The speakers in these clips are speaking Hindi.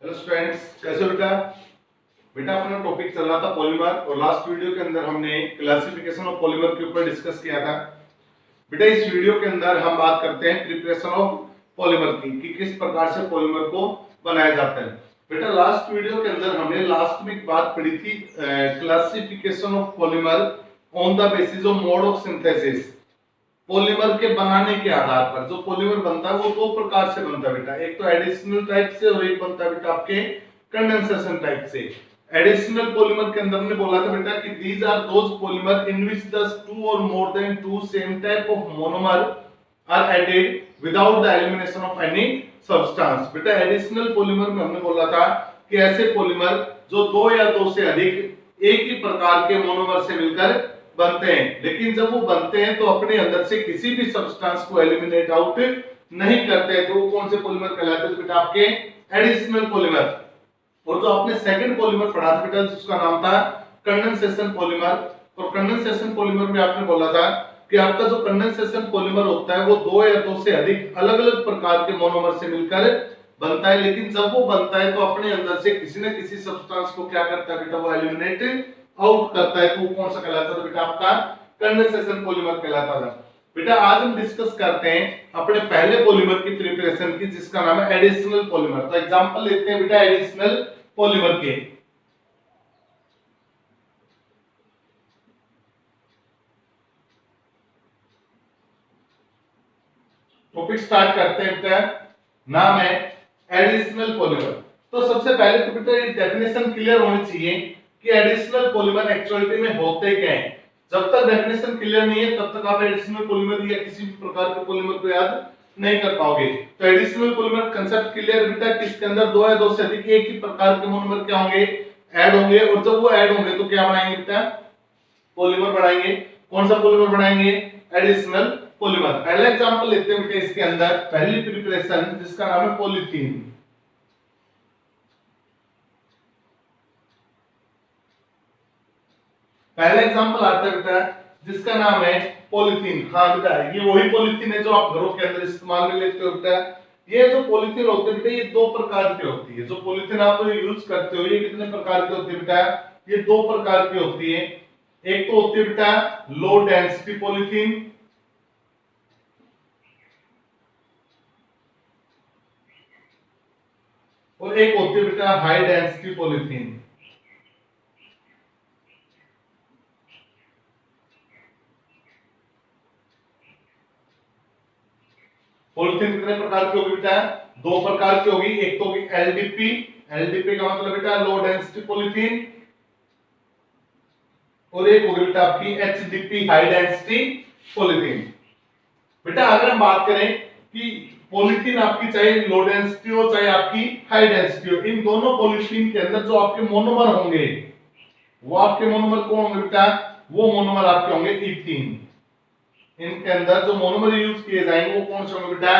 हेलो स्टूडेंट्स, कैसे हो बेटा? बेटा अपना टॉपिक चल रहा था पॉलीमर और लास्ट वीडियो के अंदर हमने क्लासिफिकेशन ऑफ पॉलीमर के ऊपर डिस्कस किया था। बेटा इस वीडियो के अंदर हम बात करते हैं प्रिपरेशन ऑफ पॉलीमर की कि किस प्रकार से पॉलीमर को बनाया जाता है। बेटा लास्ट वीडियो के अंदर हमने लास्ट में एक बात पढ़ी थी, classification of polymer on the basis of mode of synthesis. Polymer के बनाने के आधार पर जो पॉलीमर बनता है वो दो प्रकार से बनता है बेटा, एक तो एडिशनल टाइप से और एक बनता है बेटा आपके कंडेंसेशन टाइप से। एडिशनल पॉलीमर के अंदर हमने बोला था बेटा कि these are those polymer in which the two or more than two same type of monomer are added without the elimination of any substance. बेटा एडिशनल पॉलीमर में हमने बोला था कि ऐसे पॉलीमर जो दो या दो से अधिक एक ही प्रकार के मोनोमर से मिलकर बनते हैं, लेकिन जब वो बनते हैं तो अपने अंदर से किसी भी सब्सटेंस को एलिमिनेट आउट नहीं करते, तो वो कौन से पॉलीमर कहलाते हैं बेटा? आपके एडिशनल पॉलीमर। और जो आपने सेकंड पॉलीमर पढ़ा था बेटा जिसका नाम था कंडेंसेशन पॉलीमर, और कंडेंसेशन पॉलीमर में आपने बोला था कि आपका जो कंडेंसेशन पॉलीमर होता है वो दो या दो से अधिक अलग अलग प्रकार के मोनोमर से मिलकर बनता है, लेकिन जब वो बनता है तो अपने अंदर से किसी न किसी सब्सटेंस को क्या करता है बेटा? वो एलिमिनेट आउट करता है। तो कौन सा कहलाता था बेटा? आपका कंडेंसेशन पॉलीमर कहलाता था। बेटा आज हम डिस्कस करते हैं अपने पहले पॉलीमर की प्रिपरेशन की जिसका नाम है एडिशनल पॉलीमर। तो एग्जांपल लेते हैं बेटा एडिशनल पॉलीमर के। टॉपिक स्टार्ट करते हैं बेटा, नाम है एडिशनल पॉलीमर। तो सबसे पहले तो बेटा ये डेफिनेशन क्लियर होनी चाहिए कि एडिशनल पॉलीमर एक्चुअलिटी में होते क्या हैं। जब तक डेफिनेशन क्लियर नहीं है तब तक आप एडिशनल पॉलीमर या किसी भी प्रकार के पॉलीमर को याद नहीं कर पाओगे। तो एडिशनल पॉलीमर कांसेप्ट क्लियर बेटा, किसके अंदर दो या दो से अधिक एक ही प्रकार के मोनोमर क्या होंगे? ऐड होंगे, और जब वो ऐड होंगे तो क्या बनाएंगे बेटा? पॉलीमर बनाएंगे। कौन सा पॉलीमर बनाएंगे? Additional polymer. पहला एग्जांपल लेते हैं बेटा इसके अंदर, पहली प्रिपरेशन जिसका नाम है पॉलीथीन। पहला एग्जांपल आता है बेटा जिसका नाम है पॉलीथीन। हाँ बेटा ये वही पॉलीथीन है जो आप घरों के अंदर इस्तेमाल में लेते हो बेटा। ये जो पॉलीथीन होते हैं बेटा ये दो प्रकार की होती है। जो पॉलीथीन आप यूज करते हो ये कितने प्रकार की होती है बेटा? ये दो प्रकार की होती है। एक तो होती है बेटा लो डेंसिटी पॉलीथीन, और एक होती है बेटा हाई डेंसिटी पॉलीथीन। पॉलीथीन कितने प्रकार की होगी बेटा? दो प्रकार की होगी। एक तो होगी एलडीपी, एलडीपी का मतलब बेटा लो डेंसिटी पॉलीथीन, और एक होगी बेटा आपकी एचडीपी हाई डेंसिटी पॉलीथीन। बेटा अगर हम बात करें कि पॉलीथीन आपकी चाहे लो डेंसिटी हो चाहे आपकी हाई डेंसिटी हो, इन दोनों पॉलीथीन के अंदर जो आपके मोनोमर होंगे वो आपके मोनोमर कौन होंगे बेटा? वो मोनोमर आपके होंगे इथीन। इनके अंदर जो मोनोमर यूज किए जाएंगे वो कौन से होंगे बेटा?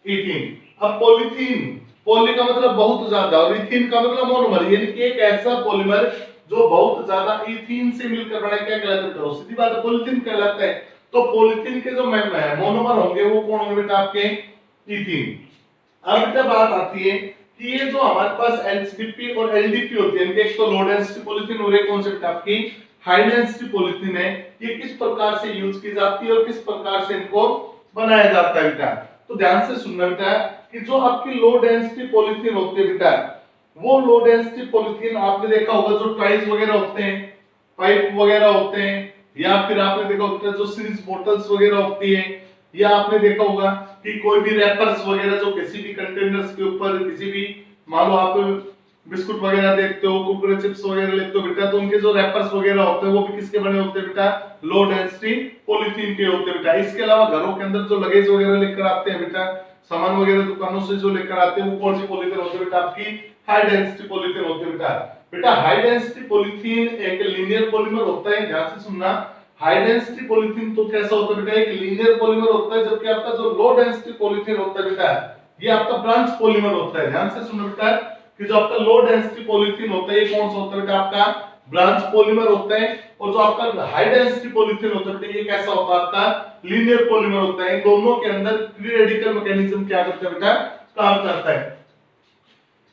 इथीन। अब पॉलीथीन, पॉली का मतलब बहुत ज्यादा और इथीन का मतलब मोनोमर, यानी कि एक ऐसा पॉलीमर जो बहुत ज्यादा इथीन से मिलकर बना क्या कहलाता है? सीधी बात है पॉलीथीन कहलाता है। तो पॉलीथीन के जो मोनोमर होंगे वो कौन होंगे बेटा? आपके इथीन। अब बेटा बात आती है कि ये जो हमारे पास एचडीपी और एलडीपी होती है, इनके एक तो लो डेंसिटी पॉलीथीन और एक कौन से बेटा? आपकी हाई डेंसिटी पॉलीथीन है। ये किस प्रकार से यूज की जाती है और किस प्रकार से इनको बनाया जाता है बेटा? तो ध्यान से सुनना बेटा कि जो आपकी लो डेंसिटी पॉलीथीन होती है बेटा, वो लो डेंसिटी पॉलीथीन आपने देखा होगा जो टॉयज वगैरह होते हैं, पाइप वगैरह होते हैं, या फिर आपने देखा होगा जो सीरीज बोतल्स वगैरह होती है, या आपने देखा होगा कि कोई भी रैपर्स वगैरह जो किसी भी कंटेनर्स के ऊपर किसी भी, मान लो आप बिस्कुट वगैरह देखते हो, कुरकुरे चिप्स वगैरह लेते हो बेटा, तो उनके जो रैपर्स वगैरह होते हैं वो भी किसके बने होते हैं बेटा? लो डेंसिटी पॉलीथीन के होते हैं बेटा। इसके अलावा घरों के अंदर जो लगेज वगैरह लेकर आते हैं बेटा, सामान वगैरह दुकानों से जो लेकर आते हैं वो कौन सी पॉलीथीन होती है बेटा? आपकी हाई डेंसिटी पॉलीथीन होती है बेटा। बेटा हाई डेंसिटी पॉलीथीन एक लीनियर पॉलीमर होता है, ध्यान से सुनना। हाई डेंसिटी पॉलीथीन तो कैसा होता है बेटा? एक लीनियर पॉलीमर होता है, जबकि आपका जो लो डेंसिटी पॉलीथीन होता है बेटा ये आपका ब्रांच पॉलीमर होता है। ध्यान से सुनो बेटा कि जो आपका लो डेंसिटी पॉलीथीन होता है ये कौन सा होता है बेटा? आपका ब्रांच पॉलीमर होता है। और जो आपका हाई डेंसिटी पॉलीथीन होता है बेटा ये कैसा होता है? आपका लीनियर पॉलीमर होता है। इन दोनों के अंदर फ्री रेडिकल मैकेनिज्म क्या करता है बेटा? काम करता है।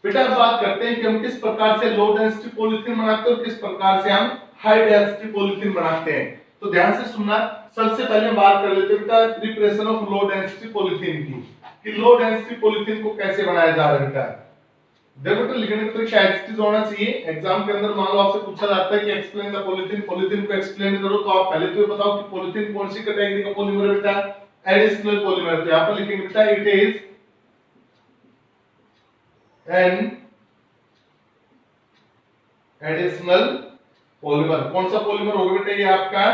बेटा अब बात करते हैं कि हम किस प्रकार से लो डेंसिटी पॉलीथीन बनाते हैं और किस प्रकार से हम हाई डेंसिटी पॉलीथीन बनाते हैं। तो ध्यान से सुनना, सबसे पहले हम बात कर लेते हैं बेटा preparation of low density polythene की, कि लो डेंसिटी पॉलीथीन को कैसे बनाया जा रहा है बेटा। देखो तो लिखने का तरीका एग्जिट होना चाहिए। एग्जाम के अंदर मान लो आपसे पूछा जाता है कि एक्सप्लेन द पॉलीथीन, पॉलीथीन को एक्सप्लेन करो, तो आप पहले तो ये बताओ कि पॉलीथीन कौन सी कैटेगरी का पॉलीमर है बेटा, एडिशनल पॉलीमर। तो यहां पर लिखेंगे बेटा it is an additional polymer. कौन सा पॉलीमर होगा बेटा, ये आपका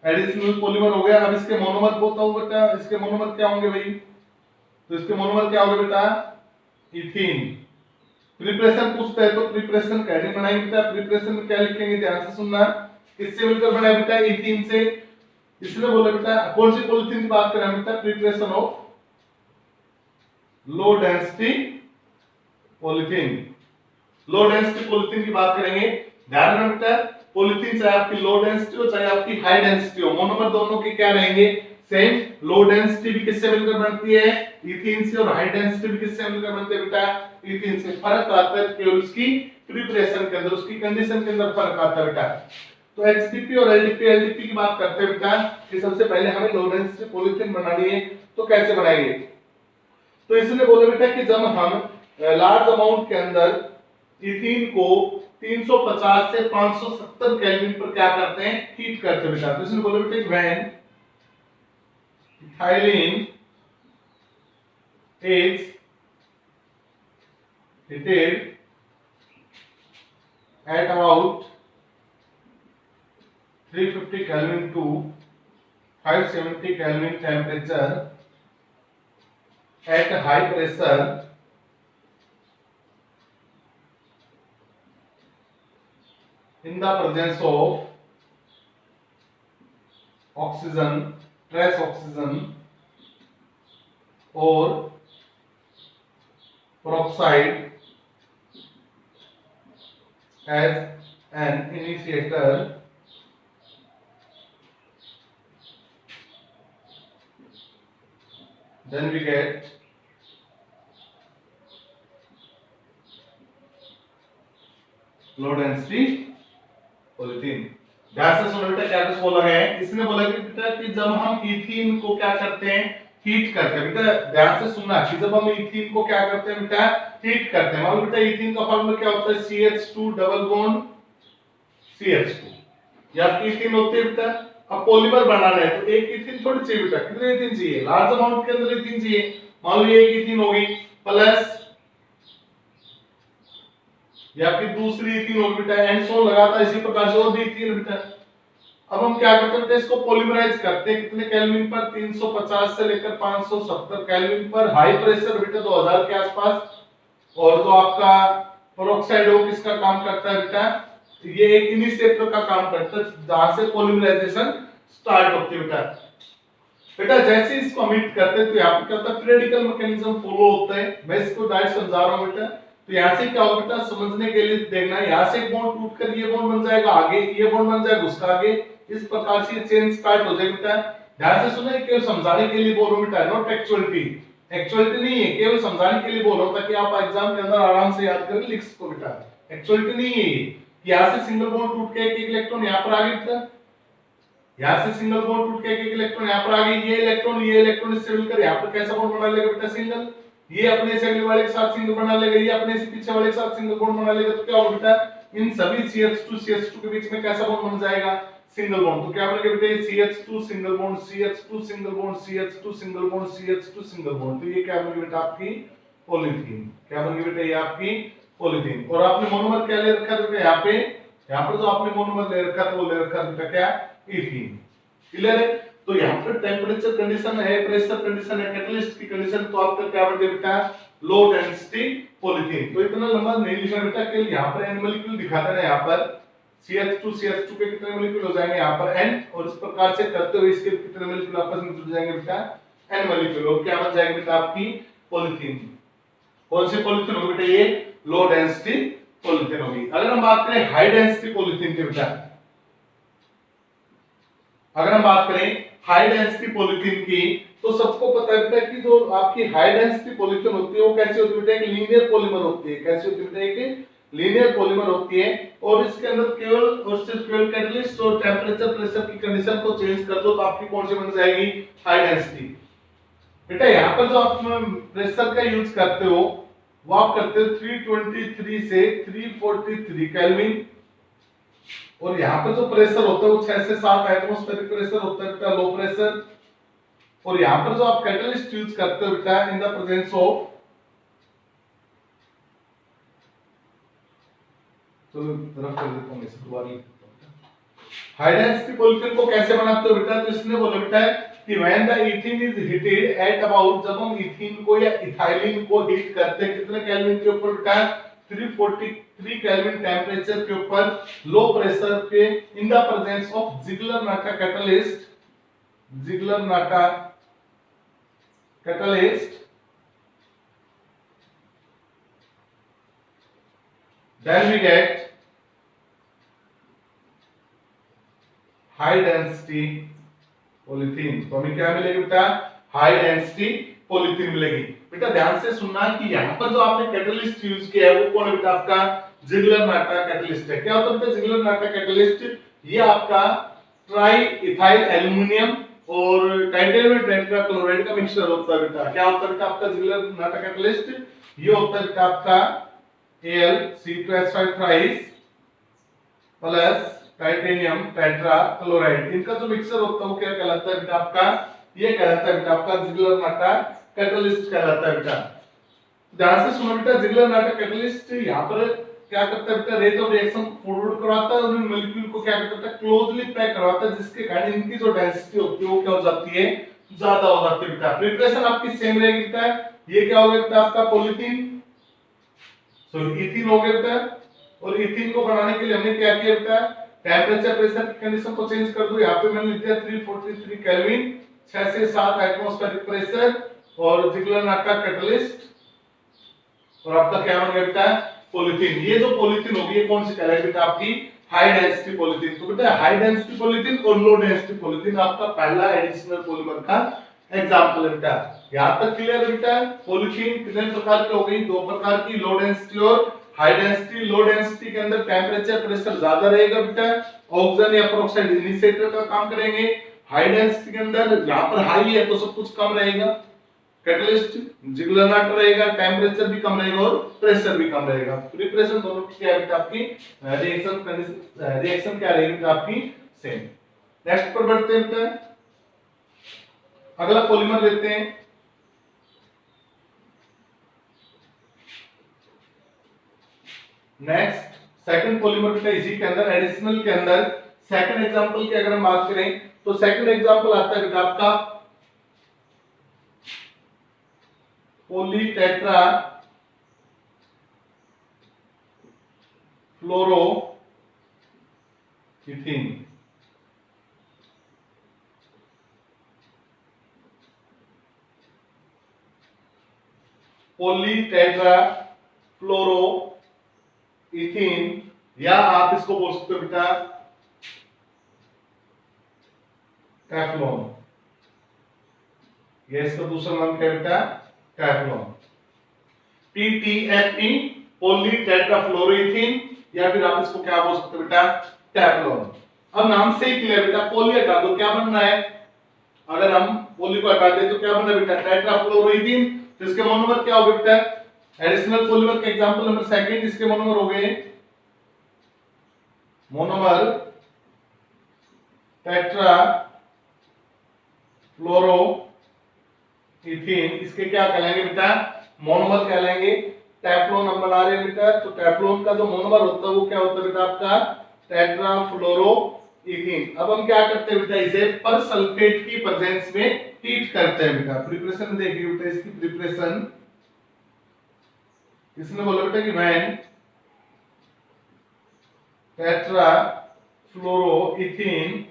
एडिशनल पॉलीमर हो गया। अब इसके मोनोमर बताओ बेटा, इसके मोनोमर क्या होंगे भाई, तो इसके मोनोमर क्या होगा बेटा, इथीन। प्रिपरेशन पूछता है तो प्रिपरेशन कैसे बनाएंगे बेटा, प्रिपरेशन में क्या लिखेंगे, ध्यान से सुनना, किससे मिलकर बनाया बेटा, इथीन से। इसने बोला बेटा कौन सी पॉलीथीन की बात कर रहे हैं बेटा, preparation of low density polythene. Low density polythene की बात करेंगे। ध्यान रखना बेटा पॉलीथीन चाहे आपकी लो डेंसिटी हो चाहे आपकी हाई डेंसिटी हो, मोनोमर दोनों के क्या रहेंगे, सेम। लो डेंसिटी भी किससे मिलकर बनती है, इथीन से, और हाई डेंसिटी भी किससे मिलकर बनती है बेटा, इथीन से। फर्क आता है केवल उसकी प्रिपरेशन के अंदर, उसकी कंडीशन के अंदर फर्क आता है बेटा। तो एचडीपी और एलडीपी, एलडीपी की बात करते हैं बेटा कि सबसे पहले हमें लो डेंसिटी पॉलीथीन बनानी है, तो कैसे बनाएंगे। तो इसने बोला बेटा कि जब हम लार्ज अमाउंट के अंदर इथीन को 350 से 570 केल्विन पर क्या करते हैं, हीट करते हैं बेटा। तो इसने बोला बेटा when ethylene is heated at about 350 Kelvin to 570 Kelvin temperature at high pressure in the presence of oxygen, trace oxygen or peroxide as an initiator, then we get low density polythene। ध्यान से सुनो बेटा क्या कुछ बोला गया है। इसने बोला कि बेटा कि जब हम इथीन को क्या करते हैं, हीट करते हैं। बेटा ध्यान से सुनना कि जब हम इथीन को क्या करते हैं बेटा, हीट करते हैं। मान लो बेटा इथीन का फॉर्मूला क्या होता है, CH2 डबल बॉन्ड CH2, या इथीन होते हैं बेटा। अब पॉलीमर बनाना है तो एक इथीन थोड़ी चाहिए बेटा, कितने इथीन चाहिए, लार्ज अमाउंट के अंदर इथीन चाहिए। मान लो ये एक इथीन होगी प्लस या फिर दूसरी इथीन होगी बेटा, एंड सो लगाता है इसी प्रकार से और भी इथीन बेटा। अब हम क्या करते हैं, इसको पॉलीमराइज करते हैं कितने केल्विन पर, 350 से लेकर 570 केल्विन पर, हाई प्रेशर बेटा 2000 के आसपास। और जो आपका पेरोक्साइड हो किसका काम करता है बेटा, ये एक इनिशिएटर का काम करता है जहां से पॉलीमराइजेशन स्टार्ट होती है बेटा। बेटा जैसे इसको हीट करते हैं तो यहाँ पे क्या होता है, पीरियडिकल मैकेनिज्म फॉलो होता है। मैं इसको डायरेक्ट समझा रहा हूँ बेटा। तो यहाँ से क्या होगा बेटा, समझने के लिए देखना, यहाँ से एक बॉन्ड टूटकर ये बॉन्ड बन जाएगा आगे, ये बॉन्ड बन जाएगा उसका आगे, इस प्रकार से चेन स्टार्ट हो जाएगी बेटा। ध्यान से सुनिए, केवल समझाने के लिए बोल रहा हूँ बेटा, नॉट एक्चुअलिटी। एक्चुअलिटी नहीं है, केवल समझाने के लिए बोल रहा हूँ ताकि आप एग्जाम के अंदर आराम से याद कर लिख सको बेटा। एक्चुअलिटी नहीं है, यहाँ से सिंगल बॉन्ड टूट के एक इलेक्ट्रॉन यहाँ पर आ गया बेटा, यहाँ से सिंगल बॉन्ड टूट के एक इलेक्ट्रॉन यहाँ पर आ गई, ये इलेक्ट्रॉन इससे मिलकर यहाँ पर कैसा बॉन्ड बना लेगा बेटा, सिंगल। ये अपने से अगले वाले के साथ सिंगल बना लेगा, ये अपने से पीछे वाले के साथ सिंगल बॉन्ड बना लेगा। तो क्या होगा बेटा, इन सभी CH2 के बीच में कैसा बॉन्ड बन जाएगा, सिंगल बॉन्ड। तो क्या बनेगा बेटा, CH2 single bond, CH2 single bond, CH2 single bond, CH2 single bond. तो ये क्या बनेगी बेटा, आपकी पॉलीथीन। क्या बनेगी बेटा, ये आपकी पॉलीथीन। और आपने मोनोमर क्या ले रखा है यहाँ पे, यहाँ पर जो आपने मोनोमर ले रखा था वो ले रखा बेटा क्या, इथीन। क्लियर है। तो यहाँ पर टेम्परेचर कंडीशन है, प्रेशर कंडीशन है, कैटलिस्ट की कंडीशन, तो आपका क्या बन गया बेटा, लो डेंसिटी पॉलीथीन। तो इतना लंबा नहीं लिखना बेटा, केवल यहाँ पर एन मॉलिक्यूल दिखा देना, यहाँ पर CH2 के कितने मॉलिक्यूल हो जाएंगे यहाँ पर n, और इस प्रकार से करते हुए इसके कितने मॉलिक्यूल आपस में जुड़ जाएंगे बेटा, n मॉलिक्यूल। और क्या बन जाएगा बेटा, आपकी पॉलीथीन। कौन सी पॉलीथीन होगी बेटा, ये लो डेंसिटी पॉलीथीन होगी। अगर हम बात करें हाई डेंसिटी पॉलीथीन की बेटा, अगर हम बात करें हाई डेंसिटी पॉलीथीन की, तो सबको पता है कि जो आपकी हाई डेंसिटी पॉलीथीन होती है वो कैसी होती है बेटा, एक लीनियर पॉलीमर होती है। कैसी होती है बेटा, एक लीनियर पॉलीमर होती है, और इसके अंदर केवल और सिर्फ केवल कैटलिस्ट और टेंपरेचर प्रेशर की कंडीशन को चेंज कर दो तो आपकी कौन सी बन जाएगी, हाई डेंसिटी। बेटा यहाँ पर जो आप प्रेशर का यूज करते हो वो आप करते हो 323 से 343 केल्विन, और यहाँ पर जो प्रेशर होता है वो 6 से 7 एटमॉस्फेरिक प्रेशर होता है बेटा, लो प्रेशर। और यहाँ पर जो आप कैटलिस्ट यूज करते हो बेटा इन द प्रेजेंस ऑफ, चलो तरफ कर देता हूँ इसे दोबारा। हाई डेंसिटी पॉलीथीन को कैसे बनाते हो बेटा, तो इसने बोला बेटा कि when the ethene is heated at about, जब हम इथीन को या इथाइलिन को हीट करते हैं कितने केल्विन के ऊपर बेटा, 343 केल्विन टेंपरेचर के ऊपर, लो प्रेशर पे, in the presence of Ziegler Natta catalyst, Ziegler Natta catalyst, then we get high density polythene. तो हमें क्या मिलेगी बेटा, हाई डेंसिटी पॉलीथीन मिलेगी। बेटा ध्यान से सुनना कि यहाँ पर जो आपने कैटलिस्ट यूज किया है वो कौन है बेटा, आपका जिगलर-नाटा कैटलिस्ट है। क्या होता है बेटा जिगलर-नाटा कैटलिस्ट, ये आपका ट्राई इथाइल एल्युमिनियम और टाइटेनियम टेट्राक्लोराइड का मिक्सचर होता है बेटा। क्या होता है बेटा आपका जिगलर-नाटा कैटलिस्ट, ये होता है बेटा आपका Al C2H5 thrice plus titanium tetrachloride, इनका जो मिक्सचर होता है वो क्या कहलाता है बेटा आपका, ये कहलाता है बेटा आपका जिगलर-नाटा कैटलिस्ट कहलाता है बेटा। ध्यान से सुनो बेटा, जिगलर-नाटा कैटलिस्ट यहाँ पर क्या करता है बेटा, रेट ऑफ रिएक्शन फॉरवर्ड करवाता है और इन मॉलिक्यूल को क्या करता है, क्लोजली पैक करवाता है, जिसके कारण इनकी जो डेंसिटी होती है वो क्या हो जाती है, ज्यादा हो जाती है बेटा। प्रिपरेशन आपकी सेम रहेगी बेटा, ये क्या हो गया बेटा आपका पॉलीथीन, सॉरी इथीन हो गया बेटा। और इथीन को बनाने के लिए हमने क्या किया बेटा, टेंपरेचर प्रेशर की कंडीशन को चेंज कर दो। यहाँ पे मैंने लिख दिया 343 केल्विन, 6 से 7 एटमॉस्फेरिक प्रेशर और जिगलर-नाटा कैटलिस्ट, और आपका क्या बन गया बेटा, पॉलीथीन। ये जो पॉलीथीन होगी ये कौन सी कहलाएगी बेटा, आपकी हाई डेंसिटी पॉलीथीन। तो बेटा हाई डेंसिटी पॉलीथीन और लो डेंसिटी पॉलीथीन आपका पहला एडिशनल पॉलीमर का एग्जांपल है बेटा। यहां तक क्लियर है बेटा। पॉलीथीन कितने प्रकार के हो गई, दो प्रकार की, लो डेंसिटी और हाई डेंसिटी। लो डेंसिटी के अंदर टेंपरेचर प्रेशर ज्यादा रहेगा बेटा, ऑक्सीजन या पेरोक्साइड इनिशिएटर का काम करेंगे। हाई डेंसिटी के अंदर यहां पर हाई है तो सब कुछ कम रहेगा, कैटलिस्ट जिगलर-नाटा रहेगा, टेंपरेचर भी कम रहेगा और प्रेशर भी कम रहेगा। प्रिपरेशन दोनों की क्या है आपकी, रिएक्शन क्या रहेगी आपकी, सेम। नेक्स्ट पर बढ़ते हैं, अगला पॉलीमर लेते हैं। नेक्स्ट सेकंड पॉलीमर बेटा, इसी के अंदर एडिशनल के अंदर सेकंड एग्जांपल की अगर हम बात करें तो सेकंड एग्जांपल आता है बेटा आपका पॉलीटेट्रा फ्लोरोइथीन। पॉलीटेट्रा फ्लोरोइथीन, या आप इसको बोल सकते हो बेटा टेफ्लॉन। ये इसका दूसरा नाम क्या है बेटा, टेफ्लॉन। PTFE पॉलीटेट्राफ्लोरोइथीन, या फिर आप इसको क्या बोल सकते हो बेटा, टेफ्लॉन। अब नाम से ही क्लियर बेटा, पॉली हटा दो क्या बनना है, अगर हम पॉली को हटा दें तो क्या बनना है बेटा, टेट्राफ्लोरोइथीन। तो इसके मोनोमर क्या हो गए बेटा, एडिशनल पॉलीमर का एग्जांपल नंबर सेकंड, इसके मोनोमर हो गए मोनोमर टेट्रा फ्लोरोइथीन। इसके क्या कहलाएंगे बेटा, मोनोमर कहलाएंगे। टेफ्लॉन हम बना रहे हैं बेटा, तो टेफ्लॉन का जो मोनोमर होता है वो क्या होता है बेटा आपका टेट्राफ्लोरोइथीन। अब हम क्या करते हैं बेटा, इसे पर सल्फेट की प्रेजेंस में हीट करते हैं बेटा। प्रिपरेशन देखिए बेटा, इसकी प्रिपरेशन इसने बोला बेटा कि when tetrafluoroethene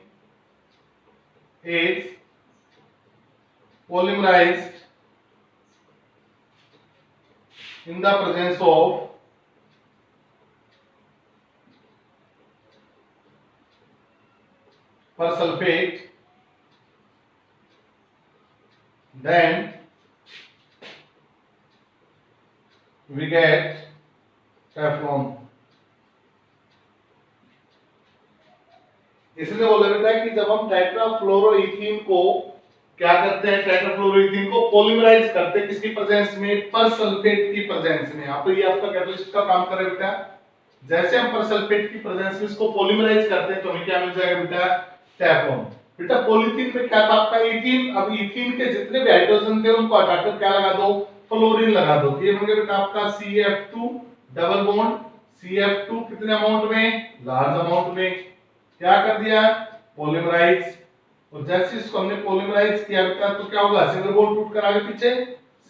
is polymerized in the presence of persulfate then we get Teflon। इसलिए बोला बेटा कि जब हम टेट्राफ्लोरोइथीन को क्या करते हैं, टेट्राफ्लोरोइथीन को पॉलीमराइज करते हैं किसकी प्रेजेंस में, परसल्फेट की प्रेजेंस में। यहाँ पे ये आपका कैटलिस्ट का काम करे बेटा। जैसे हम परसल्फेट की प्रेजेंस में इसको पॉलीमराइज करते हैं तो हमें क्या मिल जाएगा बेटा, टेफ्लॉन। बेटा पॉलीथीन में क्या था आपका, इथीन। अब इथीन के जितने भी हाइड्रोजन थे उनको हटाकर क्या लगा दो, फ्लोरीन लगा दो। ये बन गया बेटा आपका CF2 डबल बॉन्ड, CF2 कितने अमाउंट में, लार्ज अमाउंट में। क्या कर दिया, पॉलीमराइज। और जैसे इसको हमने पॉलीमराइज किया बेटा तो क्या होगा, सिंगल बॉन्ड टूट कर आगे पीछे,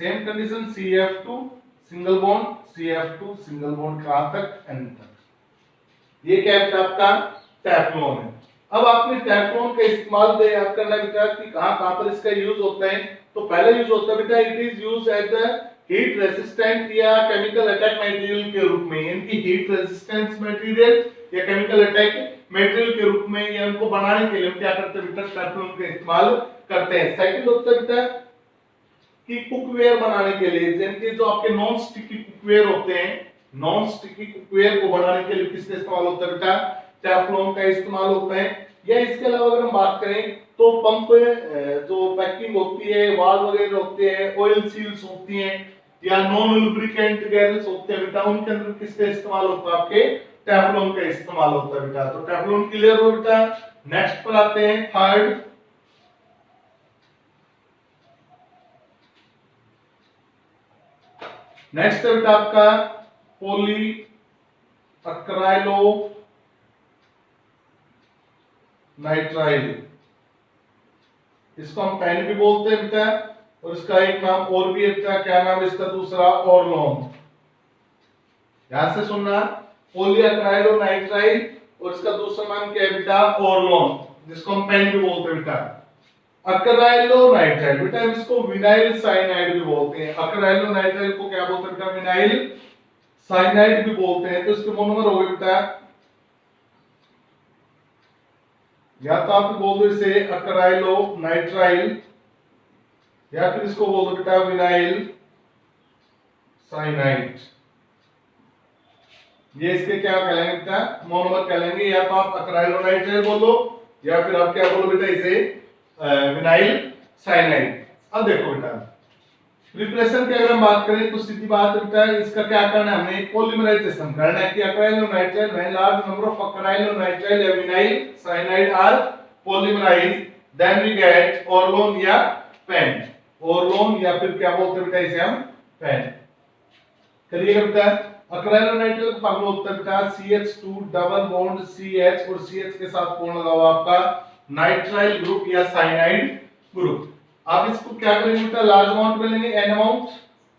same condition CF2 single bond, CF2 single bond कहां तक, N तक। ये क्या है आपका टेफ्लॉन है। अब आपने टेफ्लॉन का इस्तेमाल याद करना बेटा कि कहां पर इसका यूज होता है। तो पहला यूज होता है बेटा, it is used as the heat resistant या केमिकल अटैक मटेरियल के रूप में। इनकी हीट रेजिस्टेंस मटेरियल या केमिकल अटैक मटेरियल के रूप में, या उनको बनाने के लिए हम क्या करते हैं बेटा, टेफ्लॉन का इस्तेमाल करते हैं। सेकंड होता है बेटा कि कुकवेयर बनाने के लिए, जिनके जो आपके नॉन स्टिकी कुकवेयर होते हैं, नॉन स्टिकी कुकवेयर को बनाने के लिए किसका इस्तेमाल होता है बेटा, टेफ्लॉन का इस्तेमाल होता है। या इसके अलावा अगर हम बात करें तो पंप जो पैकिंग होती है, वाल्व वगैरह होते हैं, ऑयल सील्स होती हैं, या नॉन लुब्रिकेंट गैरेज होते हैं बेटा, उनके अंदर किसका इस्तेमाल होता है, आपके टेफ्लॉन का इस्तेमाल होता है बेटा। तो टेफ्लॉन क्लियर हो बेटा। नेक्स्ट पर आते हैं थर्ड, नेक्स्ट है बेटा आपका पॉली अक्राइलो नाइट्राइल। इसको हम पेन भी बोलते हैं बेटा, और इसका एक नाम और भी है बेटा, क्या नाम है इसका दूसरा, ऑरलोन। ध्यान से सुनना, पॉली अक्राइलो नाइट्राइल और इसका दूसरा नाम क्या है बेटा, ऑरलोन, जिसको हम पेन भी बोलते हैं बेटा। अक्राइलो नाइट्राइल बेटा इसको विनाइल साइनाइड भी बोलते हैं। अक्राइलो नाइट्राइल को क्या बोलते हैं बेटा, विनाइल साइनाइड भी बोलते हैं। तो इसके मोनोमर हो गए बेटा, या तो आप बोल दो इसे अक्राइलो नाइट्राइल, या फिर इसको बोल दो बेटा विनाइल साइनाइड। ये इसके क्या कहलाएंगे बेटा, मोनोमर कहलाएंगे। या तो आप अक्राइलो नाइट्राइल बोलो, या फिर आप क्या बोलो बेटा, इसे विनाइल साइनाइड। अब देखो बेटा प्रिपरेशन की अगर हम बात करें तो सीधी बात बेटा, इसका क्या करना है, हमें पॉलीमराइजेशन करना है कि acrylonitrile when large number of acrylonitrile या vinyl cyanide are polymerised, then we get Orlon या पेन। ऑरलोन या फिर क्या बोलते हैं बेटा, इसे हम पेन। करिएगा बेटा, अक्राइलो नाइट्राइल का फॉर्मूला होता है बेटा CH2 डबल बॉन्ड CH, और CH के साथ कौन लगा हुआ आपका, नाइट्राइल ग्रुप या साइनाइड ग्रुप। आप इसको क्या करेंगे बेटा, लार्ज अमाउंट में लेंगे N अमाउंट,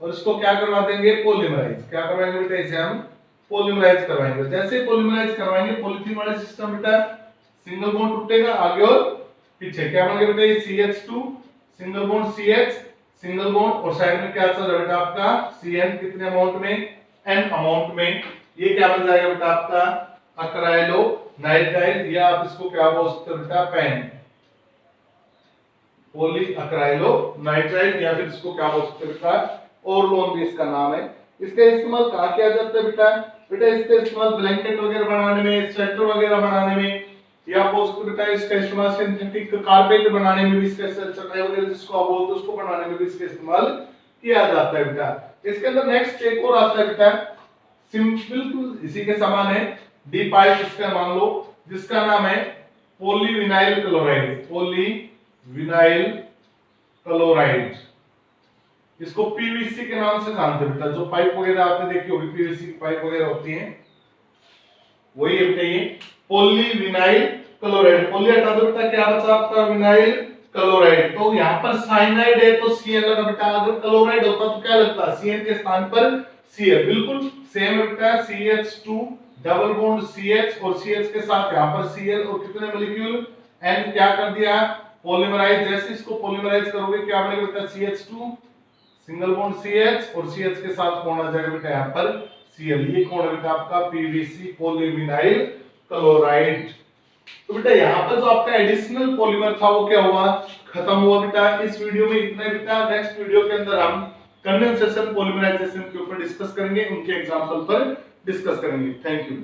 और इसको क्या करवा देंगे, पॉलीमराइज। क्या करवाएंगे बेटा, इसे हम पॉलीमराइज करवाएंगे। जैसे पॉलीमराइज करवाएंगे, पॉलीथीन वाला सिस्टम बेटा, सिंगल बॉन्ड टूटेगा आगे और पीछे। क्या बन गया बेटा, ये CH2 single bond CH single bond, और साइड में क्या चल रहा है बेटा आपका CN कितने अमाउंट में, N अमाउंट में। ये क्या बन जाएगा बेटा आपका अक्राइलो नाइट्राइल, या आप इसको क्या बोल सकते हो बेटा, पेन। पॉली अक्राइलो नाइट्राइल, या फिर इसको क्या बोल सकते हैं बेटा, ऑरलोन भी इसका नाम है। इसका इस्तेमाल कहाँ किया जाता है बेटा, बेटा इसका इस्तेमाल ब्लैंकेट वगैरह बनाने में, स्वेटर वगैरह बनाने में, या बोल सकते बेटा इसका इस्तेमाल सिंथेटिक कारपेट बनाने में भी, इसका चटाई वगैरह जिसको आप बोलते हो उसको बनाने में भी इसका इस्तेमाल किया जाता है बेटा। इसके अंदर नेक्स्ट एक और आता है बेटा, सिंपल इसी के समान है, D5 इसका मान लो, जिसका नाम है पॉलीविनाइल क्लोराइड। पॉलीविनाइल क्लोराइड, इसको PVC के नाम से जानते हैं बेटा। जो पाइप वगैरह आपने देखी होगी, PVC की पाइप वगैरह होती हैं, वही है बेटा ये पॉलीविनाइल क्लोराइड। पॉली हटा दो बेटा, क्या बचा आपका, विनाइल क्लोराइड। तो यहाँ पर साइनाइड है तो Cl लगा बेटा, अगर क्लोराइड होता तो क्या लगता, Cn के स्थान पर Cl। बिल्कुल सेम है बेटा, CH2 डबल बॉन्ड CH, और CH के साथ यहाँ पर Cl, और कितने मॉलिक्यूल N। क्या कर दिया, पॉलीमराइज। जैसे इसको पॉलीमराइज करोगे क्या बनेगा बेटा, CH2 सिंगल बॉन्ड CH, और CH के साथ कौन आ जाएगा बेटा यहाँ पर Cl। ये कौन है बेटा आपका PVC पॉलीविनाइल क्लोराइड। तो बेटा यहाँ पर जो आपका एडिशनल पॉलीमर था वो क्या हुआ, खत्म हुआ बेटा। इस वीडियो में इतना ही बेटा। नेक्स्ट वीडियो के अंदर हम कंडेंसेशन पॉलीमराइजेशन के ऊपर डिस्कस करेंगे, उनके एग्जांपल पर डिस्कस करेंगे। Thank you.